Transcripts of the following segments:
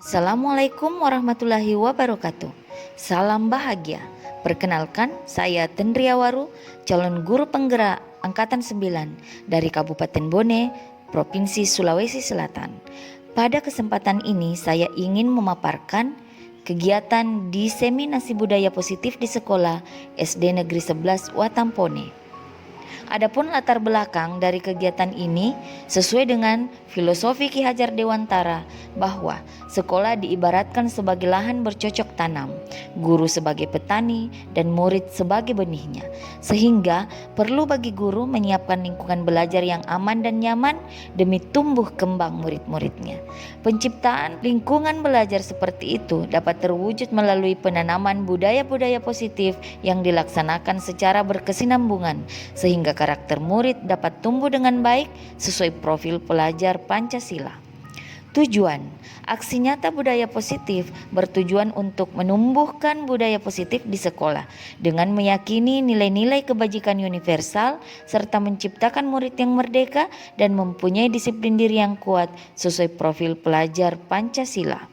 Assalamualaikum warahmatullahi wabarakatuh. Salam bahagia. Perkenalkan, saya Tendriawaru, calon guru penggerak Angkatan 9 dari Kabupaten Bone, Provinsi Sulawesi Selatan. Pada kesempatan ini saya ingin memaparkan kegiatan diseminasi budaya positif di sekolah SD Negeri 11 Watampone. Adapun latar belakang dari kegiatan ini sesuai dengan filosofi Ki Hajar Dewantara bahwa sekolah diibaratkan sebagai lahan bercocok tanam, guru sebagai petani dan murid sebagai benihnya. Sehingga perlu bagi guru menyiapkan lingkungan belajar yang aman dan nyaman demi tumbuh kembang murid-muridnya. Penciptaan lingkungan belajar seperti itu dapat terwujud melalui penanaman budaya-budaya positif yang dilaksanakan secara berkesinambungan sehingga karakter murid dapat tumbuh dengan baik sesuai profil pelajar Pancasila. Tujuan aksi nyata budaya positif bertujuan untuk menumbuhkan budaya positif di sekolah dengan meyakini nilai-nilai kebajikan universal serta menciptakan murid yang merdeka dan mempunyai disiplin diri yang kuat sesuai profil pelajar Pancasila.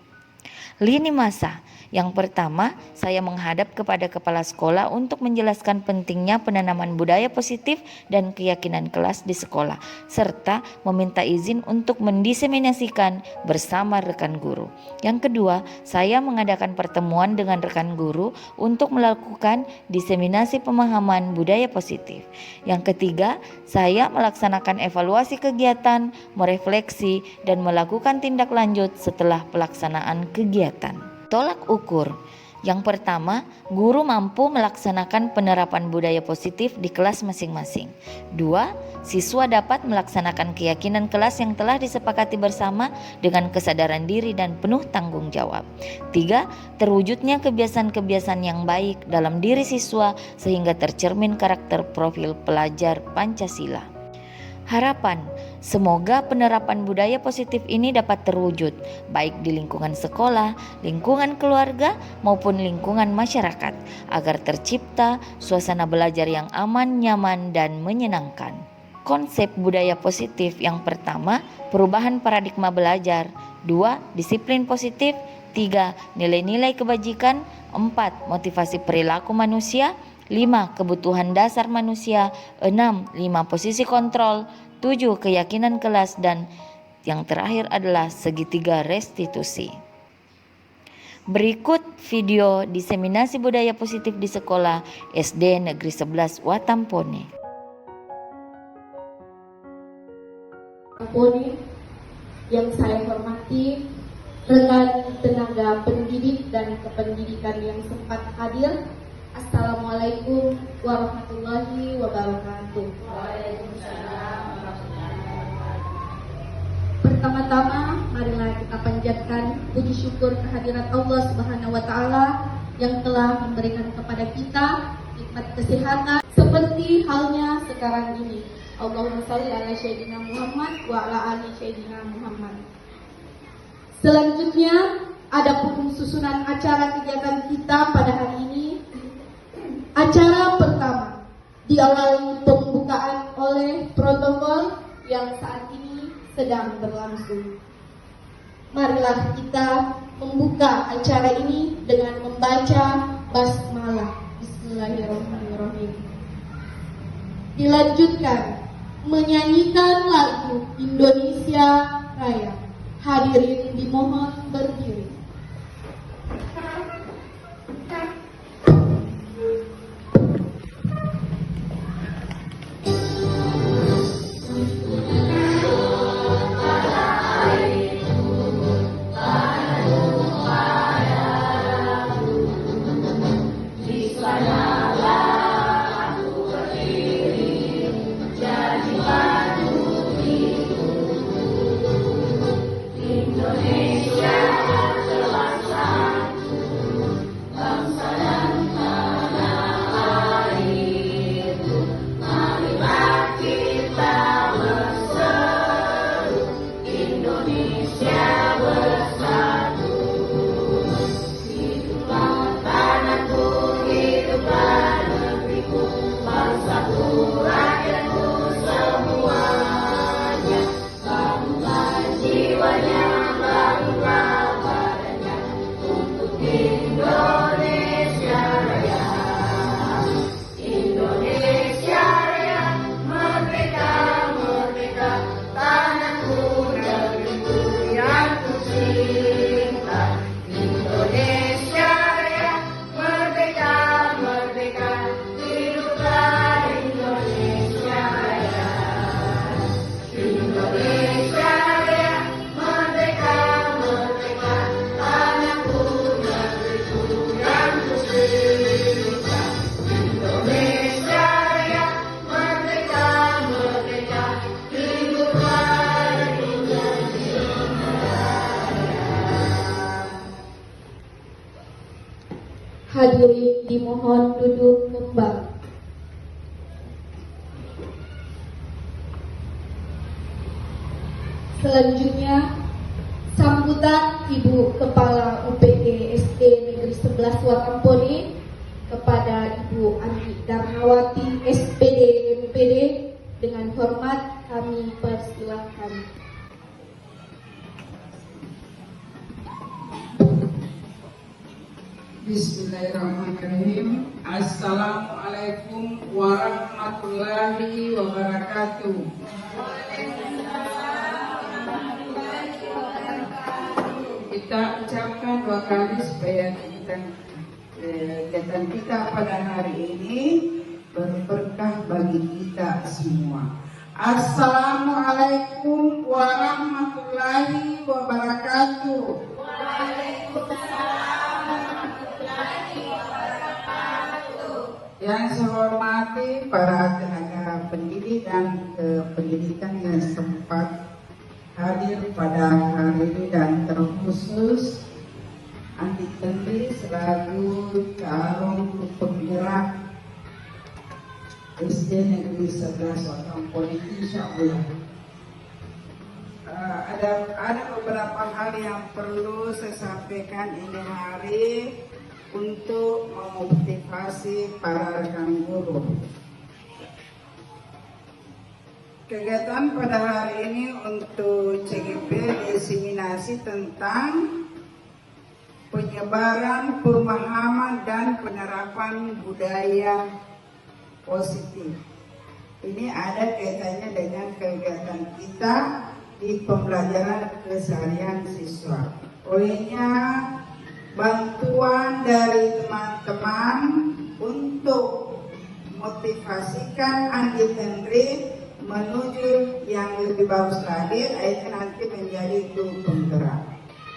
Lini masa. Yang pertama, saya menghadap kepada kepala sekolah untuk menjelaskan pentingnya penanaman budaya positif dan keyakinan kelas di sekolah, serta meminta izin untuk mendiseminasikan bersama rekan guru. Yang kedua, saya mengadakan pertemuan dengan rekan guru untuk melakukan diseminasi pemahaman budaya positif. Yang ketiga, saya melaksanakan evaluasi kegiatan, merefleksi, dan melakukan tindak lanjut setelah pelaksanaan kegiatan. Tolak ukur. Yang pertama, guru mampu melaksanakan penerapan budaya positif di kelas masing-masing. 2. Siswa dapat melaksanakan keyakinan kelas yang telah disepakati bersama dengan kesadaran diri dan penuh tanggung jawab. 3. Terwujudnya kebiasaan-kebiasaan yang baik dalam diri siswa sehingga tercermin karakter profil pelajar Pancasila. Harapan, semoga penerapan budaya positif ini dapat terwujud baik di lingkungan sekolah, lingkungan keluarga maupun lingkungan masyarakat agar tercipta suasana belajar yang aman, nyaman, dan menyenangkan. Konsep budaya positif yang pertama, perubahan paradigma belajar. 2. Disiplin positif. 3. Nilai-nilai kebajikan. 4. Motivasi perilaku manusia. 5. Kebutuhan dasar manusia. 6. 5. Posisi kontrol. 7. Keyakinan kelas. Dan yang terakhir adalah segitiga restitusi. Berikut video diseminasi budaya positif di sekolah SD Negeri 11 Watampone. Yang saya hormati rekan tenaga pendidik dan kependidikan yang sempat hadir. Assalamualaikum warahmatullahi wabarakatuh. Pertama-tama, marilah kita panjatkan puji syukur kehadirat Allah Subhanahu wa Ta'ala yang telah memberikan kepada kita nikmat kesehatan seperti halnya sekarang ini. Allahumma shalli ala Sayyidina Muhammad wa ala ali Sayyidina Muhammad. Selanjutnya, adapun susunan acara kegiatan kita pada hari ini. Acara pertama diawali pembukaan oleh protokol yang saat ini sedang berlangsung. Marilah kita membuka acara ini dengan membaca basmalah. Bismillahirrahmanirrahim. Dilanjutkan menyanyikan lagu Indonesia Raya. Hadirin dimohon berdiri. Indonesia Hadirin dimohon duduk kembali. Selanjutnya, sambutan Ibu Kepala UPD SD Negeri 11 Wakampone kepada Ibu Ani Darmawati SPD MPD. Dengan hormat kami persilahkan. Bismillahirrahmanirrahim. Assalamualaikum warahmatullahi wabarakatuh. Kita ucapkan dua kali supaya kegiatan kita pada hari ini berberkah bagi kita semua. Assalamualaikum warahmatullahi wabarakatuh. Yang saya hormati para tenaga pendidik dan pendidikan yang sempat hadir pada hari ini dan terkhusus Andi Tendri selaku calon penggerak SD Negeri 11 Wakampone, insyaallah. Ada beberapa hal yang perlu saya sampaikan ini hari untuk memotivasi para rekan guru. Kegiatan pada hari ini untuk CGP diseminasi tentang penyebaran pemahaman dan penerapan budaya positif. Ini ada kaitannya dengan kegiatan kita di pembelajaran keseharian siswa. Olehnya bantuan dari teman-teman untuk motivasikan Andi Tendri menuju yang lebih bagus lagi, akhirnya nanti menjadi guru penggerak.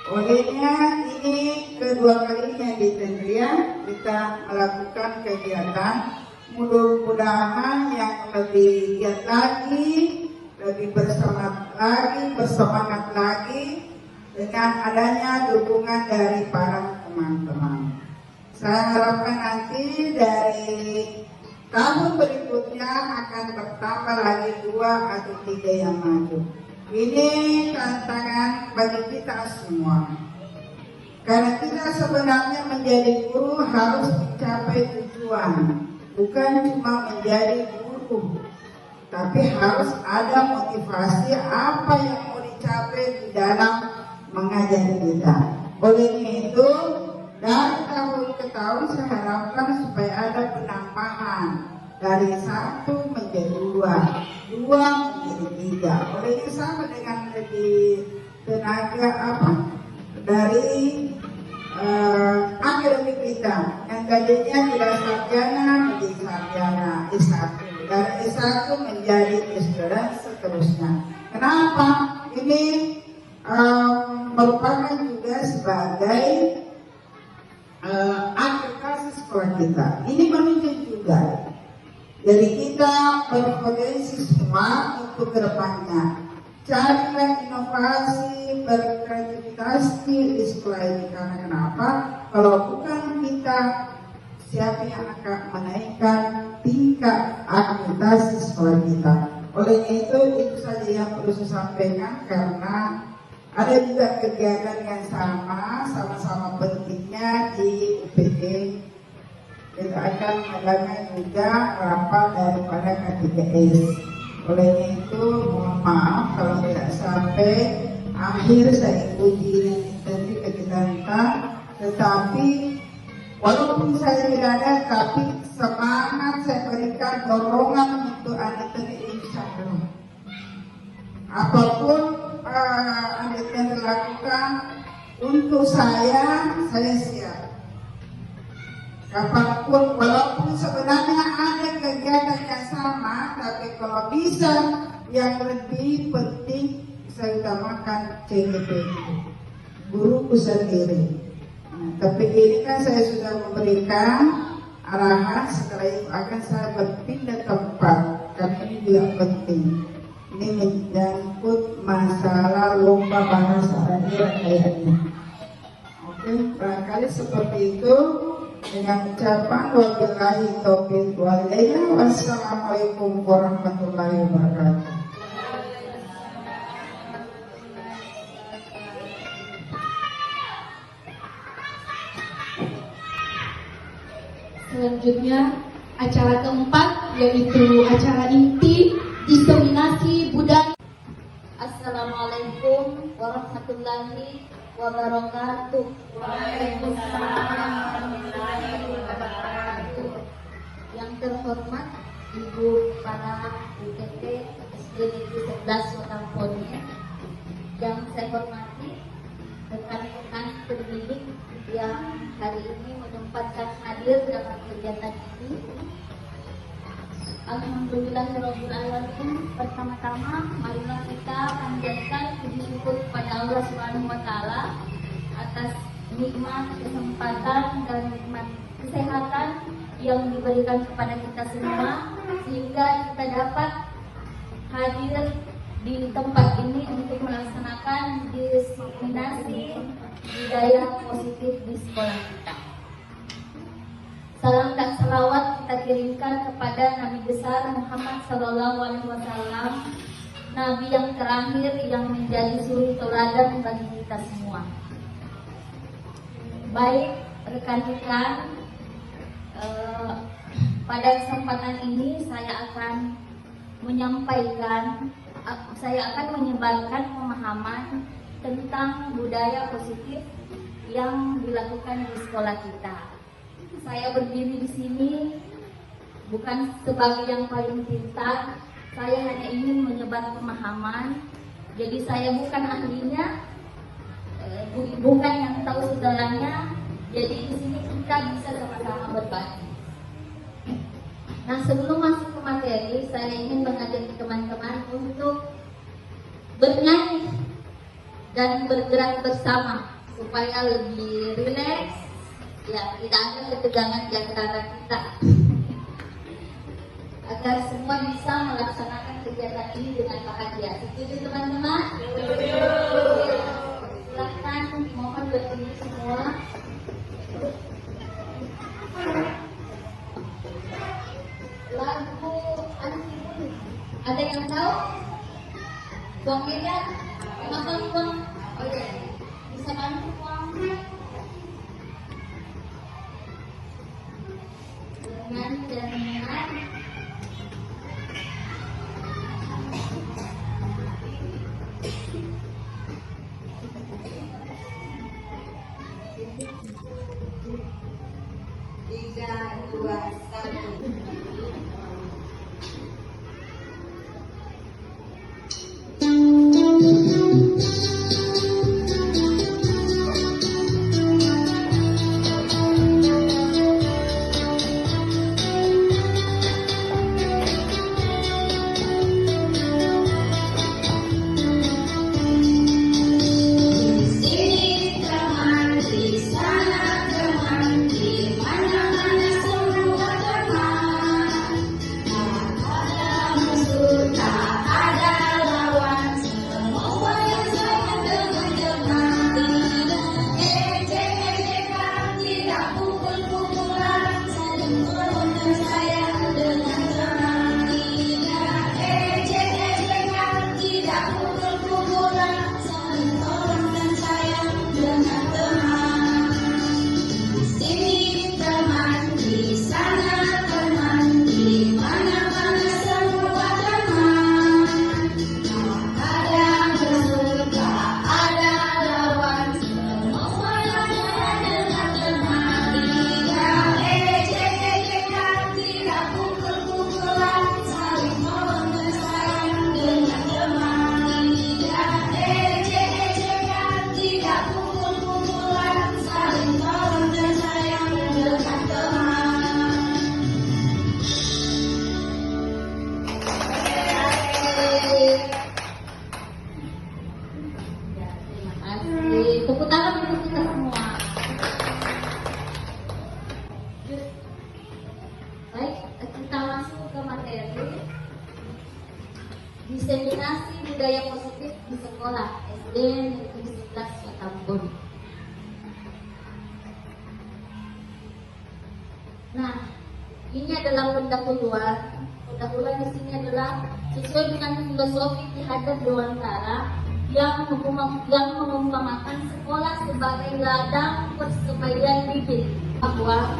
Olehnya ini kedua kalinya di Tendrian kita melakukan kegiatan, mudah-mudahan yang lebih giat lagi, lebih bersemangat lagi dengan adanya dukungan dari para teman-teman. Saya harapkan nanti dari tahun berikutnya akan bertambah lagi 2 atau 3 yang maju. Ini tantangan bagi kita semua. Karena kita sebenarnya menjadi guru harus mencapai tujuan, bukan cuma menjadi guru, tapi harus ada motivasi apa yang mau dicapai di dalam mengajar kita. Oleh itu, dari tahun ke tahun saya harapkan supaya ada penambahan dari 1 menjadi 2 menjadi 3. Oleh itu sama dengan lebih tenaga dari akademik kita yang gajinya tidak sarjana menjadi sarjana S1, dari S1 menjadi S2 dan seterusnya. Kenapa? Ini merupakan juga sebagai akreditasi sekolah kita. Ini menunjuk juga jadi kita berpotensi semua untuk kedepannya. Carilah inovasi, berkreativitas di sekolah ini. Karena kenapa? Kalau bukan kita, siapa yang akan menaikkan tingkat akreditasi sekolah kita? Oleh itu saja yang perlu saya sampaikan, karena ada juga kegiatan yang sama-sama pentingnya di UPD. Kita akan mengadakan juga rapat daripada K3S. Oleh itu mohon maaf kalau tidak sampai akhir saya uji nanti kegiatan Tetapi walaupun saya tidak ada, tapi semangat saya berikan dorongan untuk adik ini insya Allah. Apapun adik ini lakukan untuk saya siap. Kapanpun, walaupun sebenarnya ada kegiatan yang sama, tapi kalau bisa yang lebih penting saya utamakan CGP guruku sendiri. Tapi ini kan saya sudah memberikan arahan, setelah itu akan saya berpindah tempat karena ini juga penting. Ini menyangkut masalah lomba bahasa daerah kayaknya. Oke, barangkali seperti itu. Dengan ucapan wabillahi taufiq wal hidayah. Wassalamualaikum warahmatullahi wabarakatuh. Selanjutnya acara keempat yaitu acara inti diseminasi budaya. Assalamualaikum warahmatullahi wabarakatuh. Waalaikumsalam warahmatullahi wabarakatuh. Yang terhormat Ibu Kepala UTT SD Negeri 11 Kota Pontianak, yang saya hormati rekan-rekan pendidik yang hari ini menyempatkan hadir dalam kegiatan ini. Alhamdulillahirrahmanirrahim. Pertama-tama marilah kita panjatkan puji syukur kepada Allah Subhanahu wa taala atas nikmat kesempatan dan nikmat kesehatan yang diberikan kepada kita semua, sehingga kita dapat hadir di tempat ini untuk melaksanakan diseminasi budaya positif di sekolah kita. Salam dan salawat kita kirimkan kepada Nabi besar Muhammad SAW, Nabi yang terakhir yang menjadi suri teladan bagi kita semua. Baik rekan-rekan, pada kesempatan ini saya akan menyebarkan pemahaman tentang budaya positif yang dilakukan di sekolah kita. Saya berdiri di sini bukan sebagai yang paling pintar, saya hanya ingin menyebar pemahaman. Jadi saya bukan ahlinya, bukan yang tahu segalanya. Jadi di sini kita bisa sama-sama berbagi. Nah, sebelum masuk ke materi, saya ingin mengajak teman-teman untuk bernyanyi dan bergerak bersama supaya lebih rileks. Ya, tidak ada ketegangan di antara kita, agar semua bisa melaksanakan kegiatan ini dengan bahagia. Setuju teman-teman? Silakan, mohon berdiri semua. Lagu anti-bullying, ada yang tahu? Buang medan, makan buang. Oh ya, bisa bantu buang. Dengan tiga, dua, satu. Di sana teman, di mana-mana semua teman. Baik, kita masuk ke materi diseminasi budaya positif di sekolah SD Negeri 11 Kota Ambon. Nah, ini adalah pendahuluan. Pendahuluan di sini adalah sesuai dengan filosofi Ki Hajar Dewantara yang mengumpamakan sekolah sebagai ladang persembahyan bibit, bahwa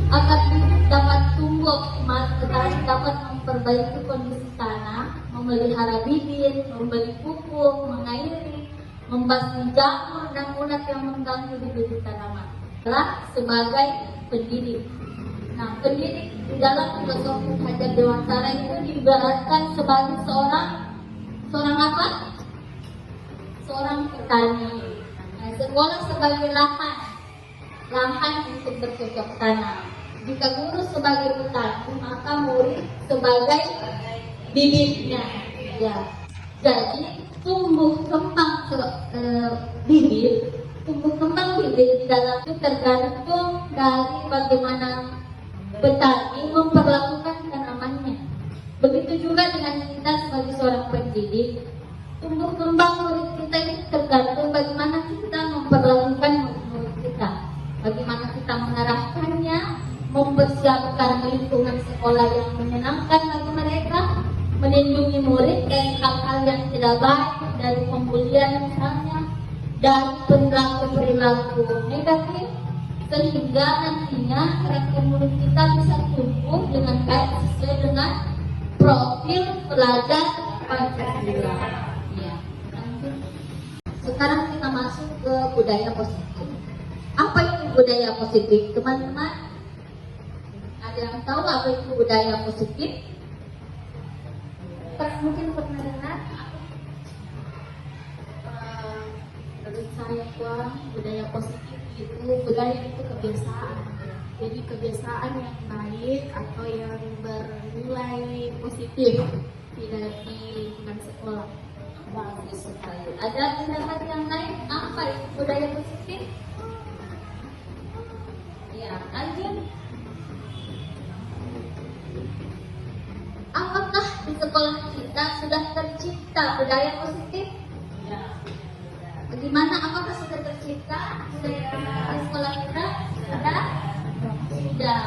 agar bibit dapat tumbuh optimal, petani dapat memperbaiki kondisi tanah, memelihara bibit, memberi pupuk, mengairi, membasmi jamur dan ulat yang mengganggu di bibit tanaman. Adalah sebagai pendidik. Nah, pendidik di dalam filosofi Hajar Dewantara itu diibaratkan sebagai seorang apa? Seorang petani. Nah, sekolah sebagai lahan untuk bercocok tanam. Jika guru sebagai petani, maka murid sebagai bibitnya. Ya. Jadi tumbuh kembang bibit di dalam itu tergantung dari bagaimana petani memperlakukan tanamannya. Begitu juga dengan kita sebagai seorang pendidik, tumbuh kembang murid kita itu tergantung bagaimana kita memperlakukan murid kita, bagaimana kita mengarahkannya, mempersiapkan lingkungan sekolah yang menyenangkan bagi mereka, melindungi murid dari hal-hal yang tidak baik, dari pembulian misalnya, dari perilaku negatif, sehingga nantinya karakter murid kita bisa tumbuh dengan baik sesuai dengan profil pelajar Pancasila. Ya. Sekarang kita masuk ke budaya positif. Apa itu budaya positif, teman-teman? Ada yang tahu apa itu budaya positif? Mungkin pernah dengar? Menurut saya, budaya positif budaya itu kebiasaan. Jadi kebiasaan yang baik atau yang bernilai positif tidak di lingkungan sekolah. Bagus sekali. Ada pendapat yang lain? Apa itu budaya positif? Ya, lanjut. Apakah di sekolah kita sudah tercipta budaya positif? Ya. Bagaimana? Apakah sudah tercipta budaya di sekolah kita? Sudah? Sudah.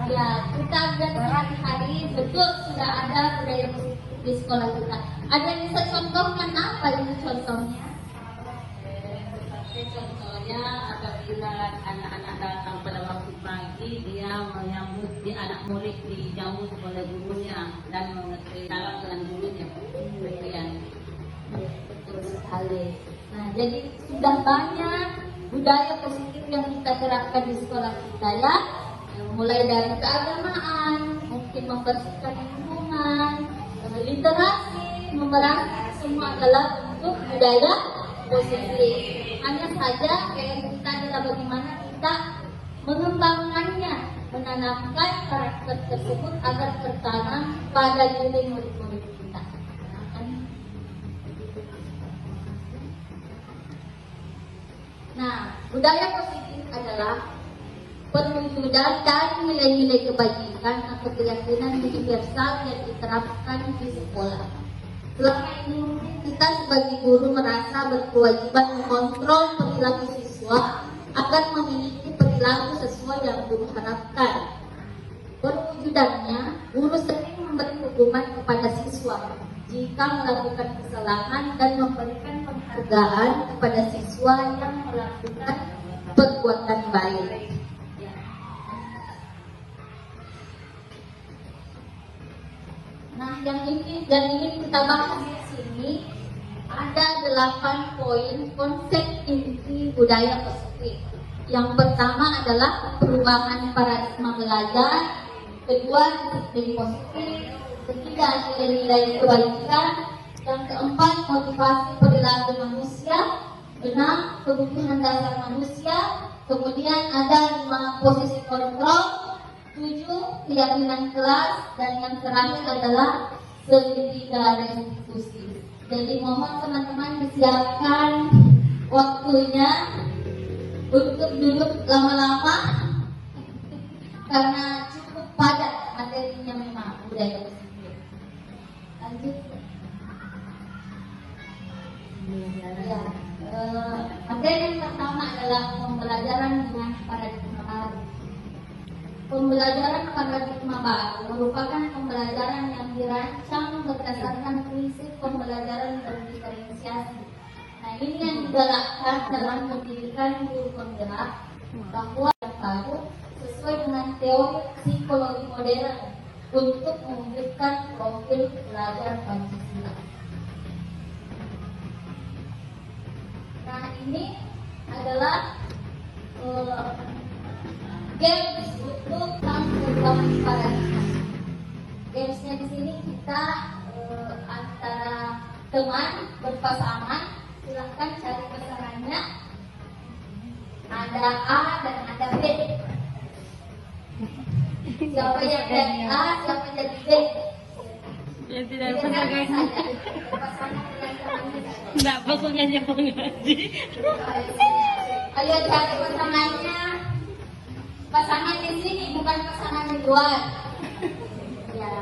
Ya, kita lihat sehari-hari betul sudah ada budaya positif di sekolah kita. Ada yang bisa contohkan apa ini contohnya? Contohnya apabila anak-anak datang pada waktu pagi, dia menyambut anak murid dijamu oleh gurunya dan mengerti salam dengan gurunya. Demikian. Betul sekali. Nah, jadi sudah banyak budaya positif yang kita terapkan di sekolah kita ya. Mulai dari keagamaan, mungkin membersihkan lingkungan, literasi, memerangi, semua adalah bentuk budaya positif. Hanya saja kita adalah bagaimana kita mengembangkannya, menanamkan karakter tersebut agar tertanam pada diri murid-murid kita. Nah, budaya positif adalah perwujudan dari nilai-nilai kebajikan atau keyakinan universal yang diterapkan di sekolah. Selama ini mungkin kita sebagai guru merasa berkewajiban mengontrol perilaku siswa agar memiliki perilaku sesuai yang guru harapkan. Perwujudannya, guru sering memberi hukuman kepada siswa jika melakukan kesalahan dan memberikan penghargaan kepada siswa yang melakukan perbuatan baik. Nah, yang ini kita bahas di sini ada 8 poin konsep inti budaya positif. Yang pertama adalah perubahan paradigma belajar, kedua disiplin positif, ketiga nilai-nilai kebaikan, yang keempat motivasi perilaku manusia, 6 kebutuhan dasar manusia, kemudian ada 5 posisi kontrol, 7 keyakinan kelas, dan yang terakhir adalah segitiga restitusi. Jadi mohon teman-teman disiapkan waktunya untuk duduk lama-lama karena cukup padat materinya memang budaya tersebut. Lanjut. Ya, materi yang pertama adalah pembelajaran dengan paradigma baru. Pembelajaran paradigma baru merupakan pembelajaran yang dirancang berdasarkan prinsip pembelajaran berdiferensiasi. Nah, ini yang digalakkan dalam pendidikan guru penggerak, bahwa yang baru sesuai dengan teori psikologi modern untuk mewujudkan profil pelajar Pancasila. Nah, ini adalah games untuk perubahan paradigma. Gamesnya di sini kita antara teman berpasangan, silahkan cari pasangannya. Ada A dan ada B. Siapa yang jadi A, siapa jadi B. Yang tidak pernah ngaji. Pasangan dengan temannya. Enggak, pokoknya jangan ngaji. Ayo cari pasangannya. Pasangan di sini bukan pasangan di luar. Ya.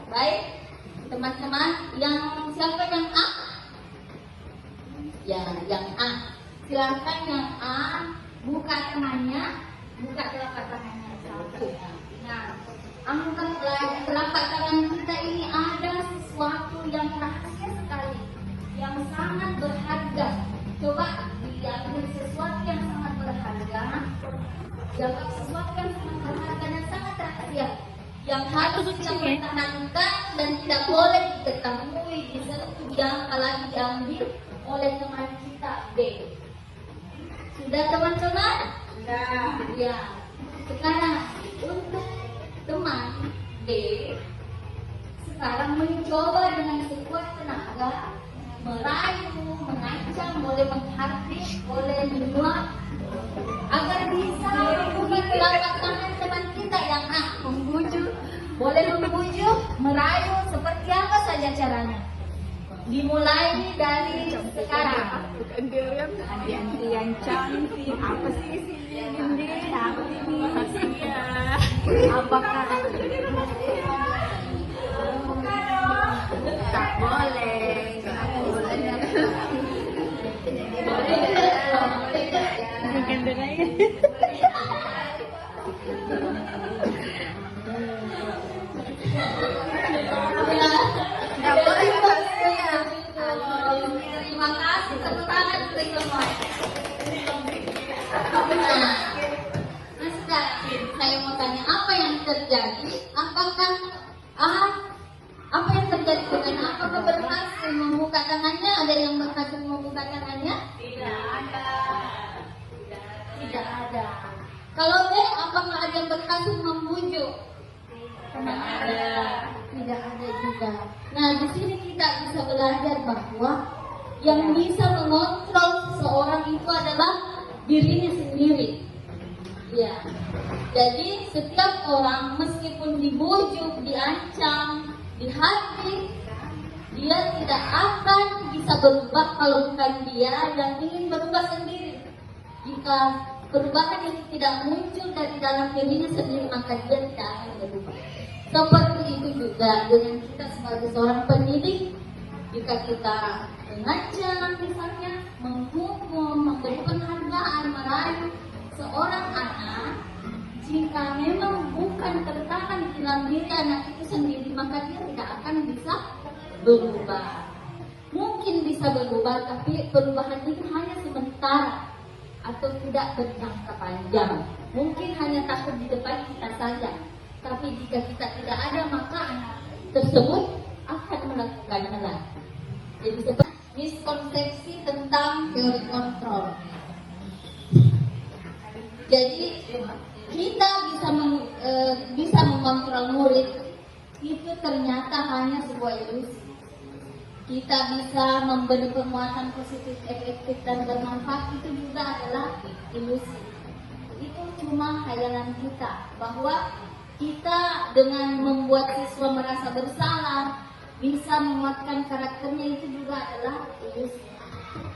Baik, teman-teman, yang siapa yang A? Ya, yang A. Silakan yang A buka tangannya, buka telapak tangannya. Nah, angkat telapak tangan kita ini ada sesuatu yang rahasia sekali, yang sangat berharga. Coba diambil sesuatu yang sangat berharga, dapat sesuatu yang sangat berharga dan sangat rahasia, yang harus kita pertahankan dan tidak boleh diketahui, disentuh, yang apalagi diambil oleh teman kita B. Sudah teman-teman? Sudah. Ya. Sekarang untuk teman B sekarang mencoba dengan sekuat tenaga merayu, mengancam, boleh menghardik, boleh menyuap agar bisa membuka telapak tangan teman kita yang membujuk, boleh membujuk, merayu, seperti apa saja caranya. Dimulai dari sekarang. Yang cantik, apa sih isinya ini? Apa ini? Rahasia. Apakah tak boleh? Bukan dengannya. Tidak boleh rahasia. Terima kasih, tepuk tangan untuk semua. Nah, sekarang saya mau tanya, apa yang terjadi? Apakah apa yang terjadi dengan apakah berhasil membuka tangannya? Ada yang berhasil membuka tangannya? Tidak ada. Tidak ada. Kalau B, apakah ada yang berhasil membujuk? Tidak ada. Tidak ada juga. Nah, di sini kita bisa belajar bahwa yang bisa mengontrol seseorang itu adalah dirinya sendiri. Ya. Jadi setiap orang meskipun dibujuk, diancam, dihardik, dia tidak akan bisa berubah kalau bukan dia yang ingin berubah sendiri. Jika perubahan itu tidak muncul dari dalam dirinya sendiri, maka dia tidak akan berubah. Seperti itu juga dengan kita sebagai seorang pendidik. Jika kita mengancam misalnya, menghukum, memberi penghargaan, merayu seorang anak, jika memang bukan tertanam di dalam diri anak itu sendiri, maka dia tidak akan bisa berubah. Mungkin bisa berubah, tapi perubahan itu hanya sementara atau tidak berjangka panjang. Mungkin hanya takut di depan kita saja. Tapi jika kita tidak ada, maka anak tersebut akan melakukan hal. Jadi seperti miskonsepsi tentang teori kontrol. Jadi kita bisa mengontrol murid itu ternyata hanya sebuah ilusi. Kita bisa memberi penguatan positif, efektif dan bermanfaat, itu juga adalah ilusi. Itu cuma khayalan kita, bahwa kita dengan membuat siswa merasa bersalah, bisa menguatkan karakternya itu juga adalah ilusi.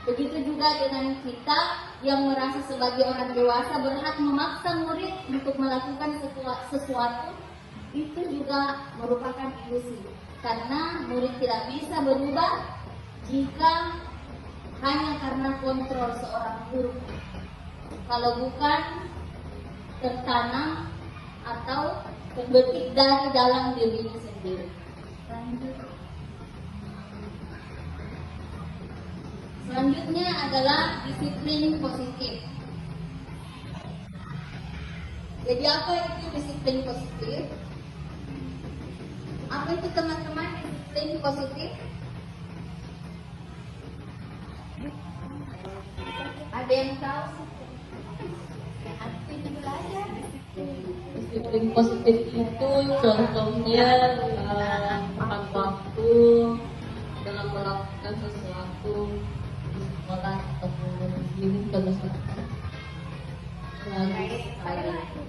Begitu juga dengan kita yang merasa sebagai orang dewasa berhak memaksa murid untuk melakukan sesuatu, itu juga merupakan ilusi. Karena murid tidak bisa berubah jika hanya karena kontrol seorang guru. Kalau bukan tertanam atau terbetik dari dalam dirinya sendiri. Selanjutnya adalah disiplin positif. Jadi apa itu disiplin positif? Apa itu teman-teman disiplin positif? Ada yang tahu? Arti belajar Disiplin positif itu contohnya tepat waktu dalam melakukan sesuatu di sekolah ataupun di lingkungan.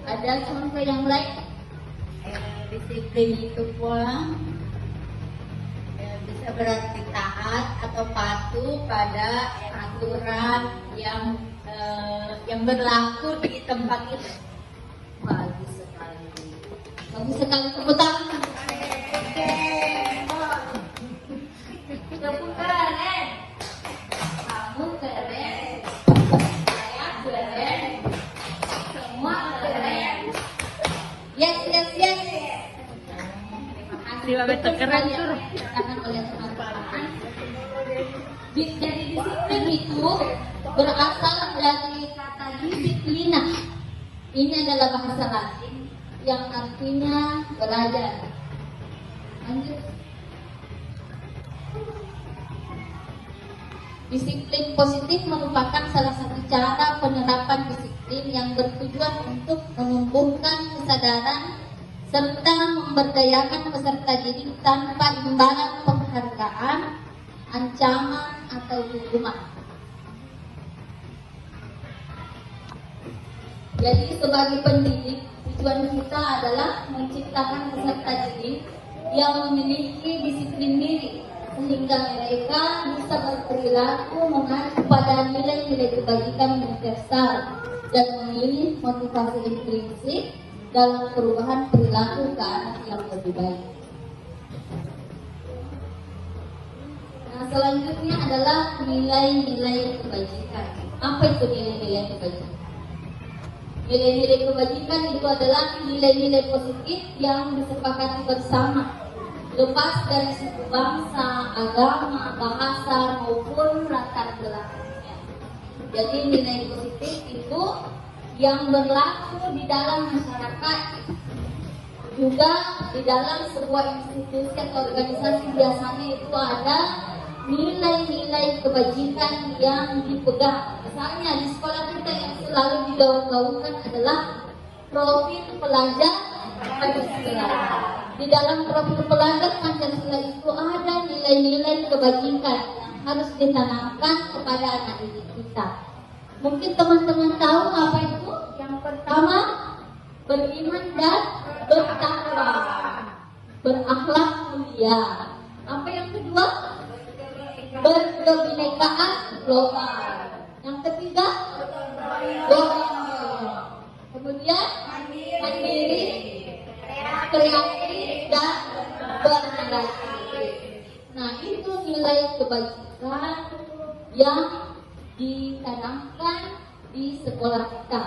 Ada contoh yang lain? Disiplin itu pula bisa berarti taat atau patuh pada aturan yang berlaku di tempat itu. Bagus sekali. Bagus sekali, tepuk tangan. Kamu keren. Kamu keren. Saya keren. Semua keren. Yes. Terima kasih. Keren tuh. Dikatakan oleh teman-teman. Jadi disiplin itu berasal dari kata disiplina. Ini adalah bahasa Latin yang artinya belajar. Lanjut. Disiplin positif merupakan salah satu cara penerapan disiplin yang bertujuan untuk menumbuhkan kesadaran serta memberdayakan peserta didik tanpa imbalan penghargaan, ancaman, atau hukuman. Jadi sebagai pendidik, tujuan kita adalah menciptakan peserta didik yang memiliki disiplin diri, sehingga mereka bisa berperilaku mengacu pada nilai-nilai kebajikan universal dan memilih motivasi intrinsik dalam perubahan perilaku ke arah yang lebih baik. Nah, selanjutnya adalah nilai-nilai kebajikan. Apa itu nilai-nilai kebajikan? Nilai-nilai kebajikan itu adalah nilai-nilai positif yang disepakati bersama, lepas dari suku bangsa, agama, bahasa, maupun latar belakangnya. Jadi nilai positif itu yang berlaku di dalam masyarakat, juga di dalam sebuah institusi atau organisasi. Biasanya itu ada nilai-nilai kebajikan yang dipegang. Misalnya di sekolah kita yang selalu digaung-gaungkan adalah profil pelajar Pancasila. Di dalam profil pelajar Pancasila itu ada nilai-nilai kebajikan yang harus ditanamkan kepada anak didik kita. Mungkin teman-teman tahu apa itu? Yang pertama, beriman dan bertakwa, berakhlak mulia. Apa yang kedua? Berkebinekaan global. Yang ketiga, gotong royong. Kemudian mandiri, kreatif, dan bernegara. Nah, itu nilai kebajikan yang ditanamkan di sekolah kita.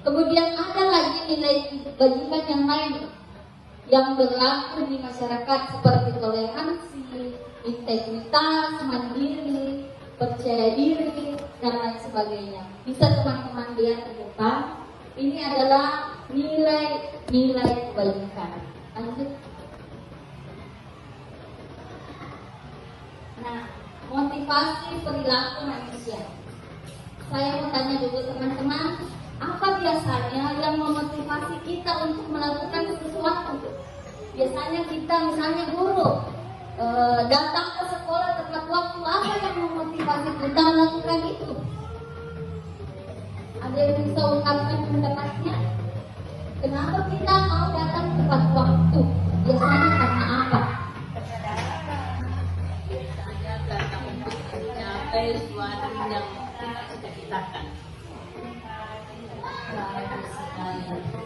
Kemudian ada lagi nilai kebajikan yang lain yang berlaku di masyarakat seperti toleransi, integritas, mandiri, percaya diri, dan lain sebagainya. Bisa teman-teman lihat di depan. Ini adalah nilai-nilai kebajikan. Lanjut. Nah, motivasi perilaku manusia. Saya mau tanya dulu teman-teman, apa biasanya yang memotivasi kita untuk melakukan sesuatu? Biasanya kita, misalnya guru, datang ke sekolah tepat waktu. Apa yang memotivasi kita melakukan itu? Ada yang bisa ungkapkan pendapatnya? Kenapa kita mau datang tepat waktu? Biasanya karena apa? mencapai sesuatu yang kita cita-citakan.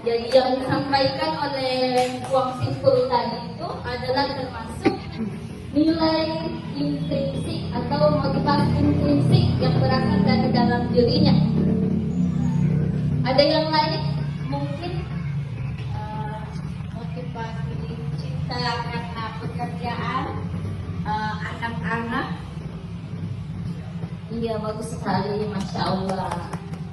Jadi yang disampaikan oleh Wang Singkul tadi itu adalah termasuk nilai intrinsik atau motivasi intrinsik yang berasal dari dalam dirinya. Ada yang lain mungkin Motivasi cinta karena pekerjaan anak-anak. Iya, bagus sekali, Masya Allah.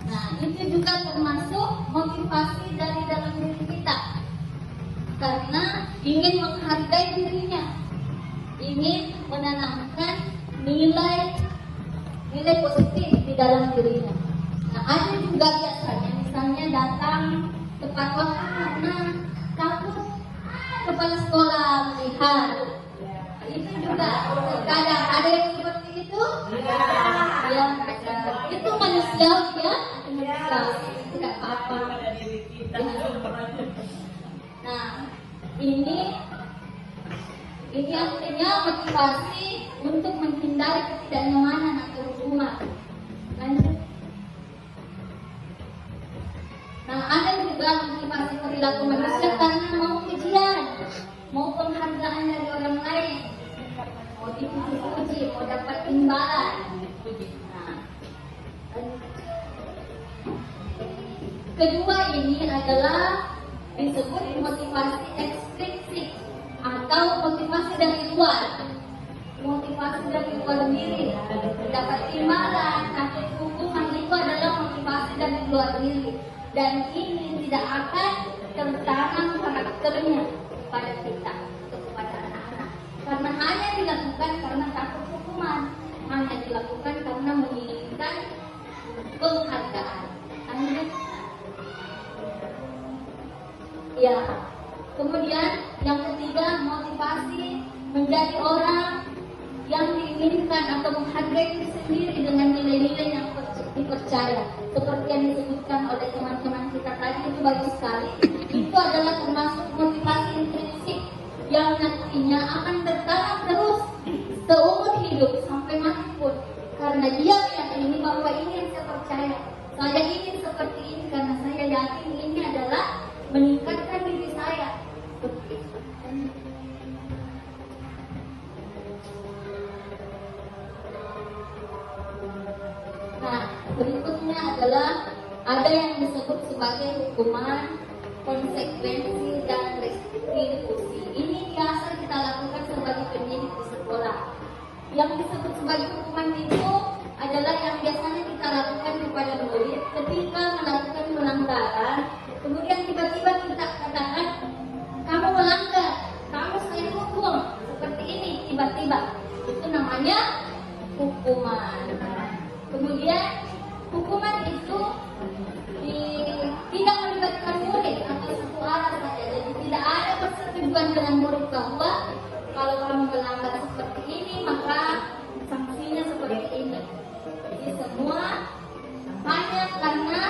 Nah, itu juga termasuk motivasi dari dalam diri kita. Karena ingin menghargai dirinya, ingin menanamkan nilai positif di dalam dirinya. Nah, ada juga biasanya misalnya datang tepat waktu karena takut kepala sekolah melihat. Itu juga kadang ada yang seperti itu. Ya, itu manusiawi ya. Tidak apa-apa. Nah, ini artinya motivasi untuk menghindari ketidaknyamanan atau hukuman. Lanjut. Nah, ada juga motivasi perilaku manusia karena mau pujian, mau penghargaan dari orang lain, mau dipuji, mau dapat imbalan. Nah, kedua ini adalah disebut motivasi ekstrinsik atau motivasi dari luar. Motivasi dari luar diri, dapat imbalan atau hukuman itu adalah motivasi dari luar diri. Dan ini tidak akan tertanam karakternya pada kita atau kepada anak-anak. Karena hanya dilakukan karena takut hukuman, hanya dilakukan karena menginginkan penghargaan. Lanjut. Ya. Kemudian yang ketiga, motivasi menjadi orang yang diinginkan atau menghargai diri sendiri dengan nilai-nilai yang dipercaya. Seperti yang disebutkan oleh teman-teman kita tadi, itu bagus sekali. Itu adalah termasuk motivasi intrinsik yang nantinya akan bertahan terus seumur hidup sampai mati pun. Karena dia meyakini bahwa ini yang saya percaya. Saya ingin seperti ini karena saya yakin ini adalah meningkatkan diri saya. Nah, berikutnya adalah ada yang disebut sebagai hukuman, konsekuensi, dan restitusi. Ini biasa kita lakukan sebagai pendidik di sekolah. Yang disebut sebagai hukuman itu adalah yang biasanya kita lakukan kepada murid ketika melakukan pelanggaran. Kemudian tiba-tiba kita katakan, kamu melanggar, kamu saya hukum seperti ini tiba-tiba. Itu namanya hukuman. Kemudian hukuman itu tidak melibatkan murid atau satu arah saja. Jadi tidak ada persetujuan dengan murid bahwa kalau kamu melanggar seperti ini maka sanksinya seperti ini. Jadi semua hanya karena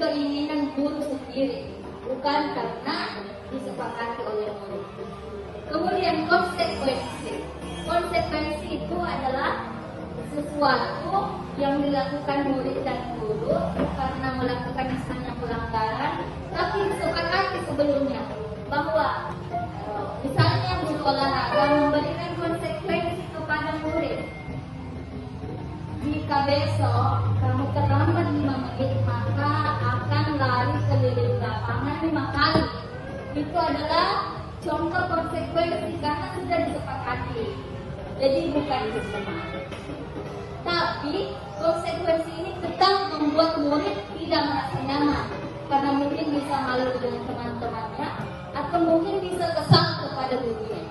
keinginan guru sendiri, bukan karena disepakati oleh murid. Kemudian konsekuensi. Konsekuensi itu adalah sesuatu yang dilakukan murid dan guru karena melakukan misalnya pelanggaran, tapi disepakati sebelumnya bahwa misalnya guru olahraga memberikan konsekuensi kepada murid. Jika besok kamu terlambat 5 menit, maka akan lari keliling lapangan 5 kali. Itu adalah contoh konsekuensi karena sudah disepakati. Jadi bukan disepakati. Tapi konsekuensi ini tetap membuat murid tidak merasa nyaman karena mungkin bisa malu dengan teman-temannya atau mungkin bisa kesal kepada gurunya.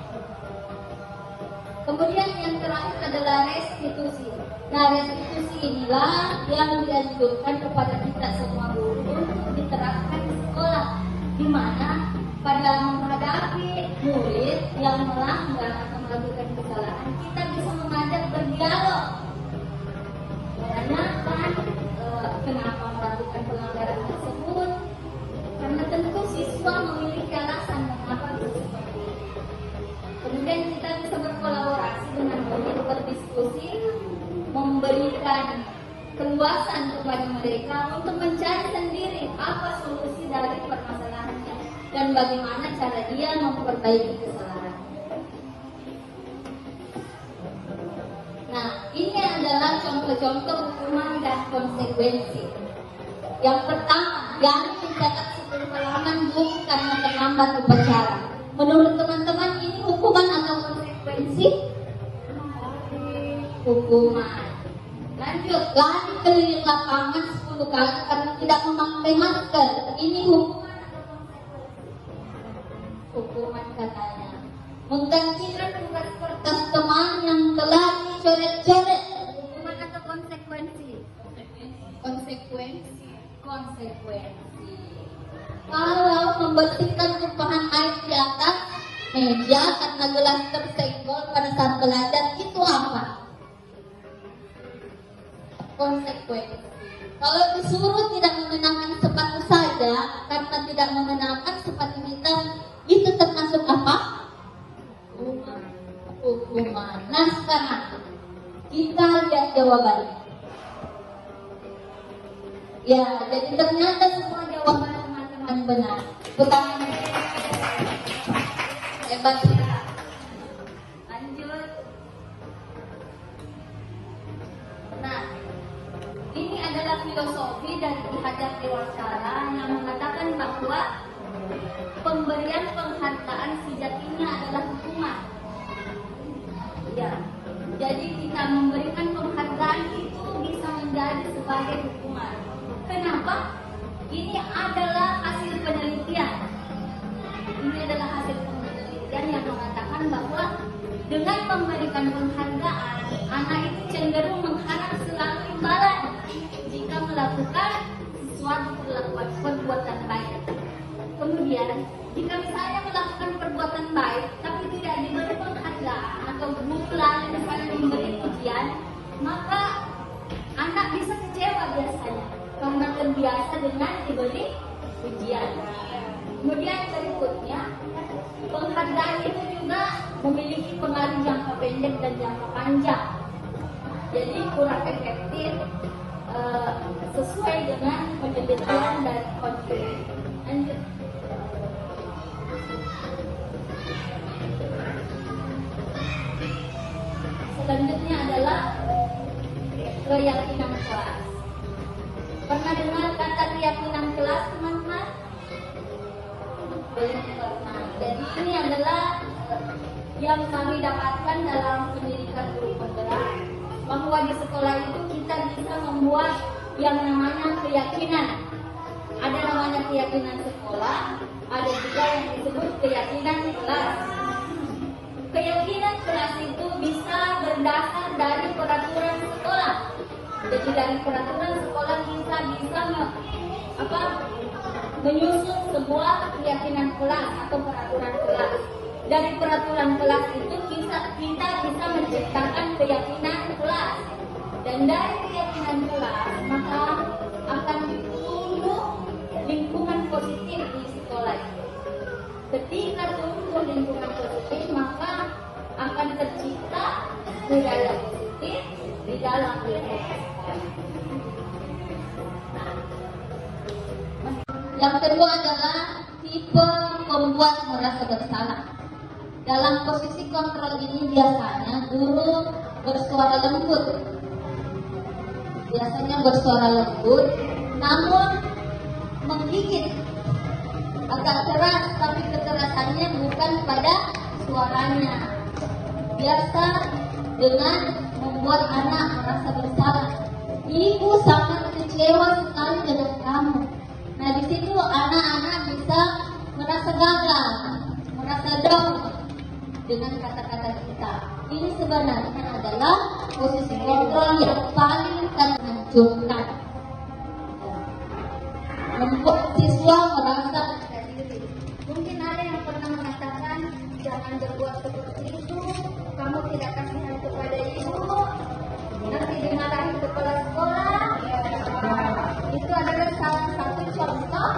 Kemudian yang terakhir adalah restitusi. Nah, restitusi inilah yang dianjurkan kepada kita semua guru untuk diterapkan di sekolah, di mana pada menghadapi murid yang melanggar atau melakukan kesalahan, kita bisa mengajak berdialog. Menanyakan kenapa melakukan pelanggaran tersebut, karena tentu siswa memiliki alasan mengapa bisa seperti itu. Kemudian kita bisa berkolaborasi dengan murid, berdiskusi, memberikan keluasan kepada mereka untuk mencari sendiri apa solusi dari permasalahannya dan bagaimana cara dia memperbaiki kesalahan. Nah, ini adalah contoh-contoh hukuman dan konsekuensi. Yang pertama, jangan mencatat 10 halaman buku karena terlambat upacara. Menurut teman-teman ini hukuman atau konsekuensi? Hukuman. Lanjut, lari keliling lapangan 10 kali karena tidak memakai masker. Ini hukuman atau konsekuensi? Hukuman katanya. Menggantikan tugas kertas teman yang telah dicoret-coret. Hukuman atau konsekuensi? Konsekuensi. Konsekuensi. Kalau membersihkan tumpahan air di atas meja karena gelas tersenggol pada saat belajar, itu apa? Konsekuensi. Kalau disuruh tidak mengenakan sepatu saja karena tidak mengenakan sepatu hitam, itu termasuk apa? Hukuman. Nah, sekarang kita lihat jawabannya. Ya, jadi ternyata semua jawaban teman-teman benar. Bukan hebat ya. Lanjut. Nah, ini adalah filosofi dari Ki Hajar Dewantara yang mengatakan bahwa pemberian penghargaan sejatinya adalah hukuman. Ya, jadi kita memberikan penghargaan itu bisa menjadi sebagai hukuman. Kenapa? Ini adalah hasil penelitian. Ini adalah hasil penelitian yang mengatakan bahwa dengan memberikan penghargaan, anak itu cenderung mengharap selalu imbalan jika melakukan sesuatu perbuatan baik. Kemudian, jika misalnya melakukan perbuatan baik tapi tidak diberi penghargaan atau bukan misalnya memberi pujian, maka anak bisa kecewa biasanya karena terbiasa dengan diberi pujian. Kemudian berikutnya, penghargaan itu juga memiliki pengaruh jangka pendek dan jangka panjang. Jadi kurang efektif sesuai dengan penelitian dari konflik. Lanjut. Selanjutnya adalah keyakinan kelas. Pernah dengar kata keyakinan kelas, teman-teman? Belum pernah. Jadi ini adalah yang kami dapatkan dalam pendidikan guru penggerak, bahwa di sekolah itu kita bisa membuat yang namanya keyakinan. Ada namanya keyakinan sekolah, ada juga yang disebut keyakinan kelas. Keyakinan kelas itu bisa berdasar dari peraturan sekolah. Jadi dari peraturan sekolah kita bisa menyusun sebuah keyakinan kelas atau peraturan kelas. Dari peraturan kelas itu kita bisa menciptakan keyakinan kelas. Dan dari keyakinan kelas maka akan tumbuh lingkungan positif di sekolah itu. Ketika tumbuh lingkungan positif, maka akan tercipta budaya positif di dalam lingkungan. Yang kedua adalah tipe pembuat merasa bersalah. Dalam posisi kontrol ini biasanya guru bersuara lembut. Namun menggigit. Agak keras, tapi kekerasannya bukan pada suaranya. Biasa dengan membuat anak merasa bersalah. Ibu sangat kecewa sekali dengan kamu. Nah, di situ anak-anak bisa merasa gagal, merasa down dengan kata-kata kita. Ini sebenarnya adalah posisi kontrol yang paling menghancurkan. Membuat siswa merasa diri. Mungkin ada yang pernah mengatakan, jangan berbuat seperti itu, kamu tidak kasihan kepada ibu, nanti dimarahin kepala sekolah. Itu adalah salah satu contoh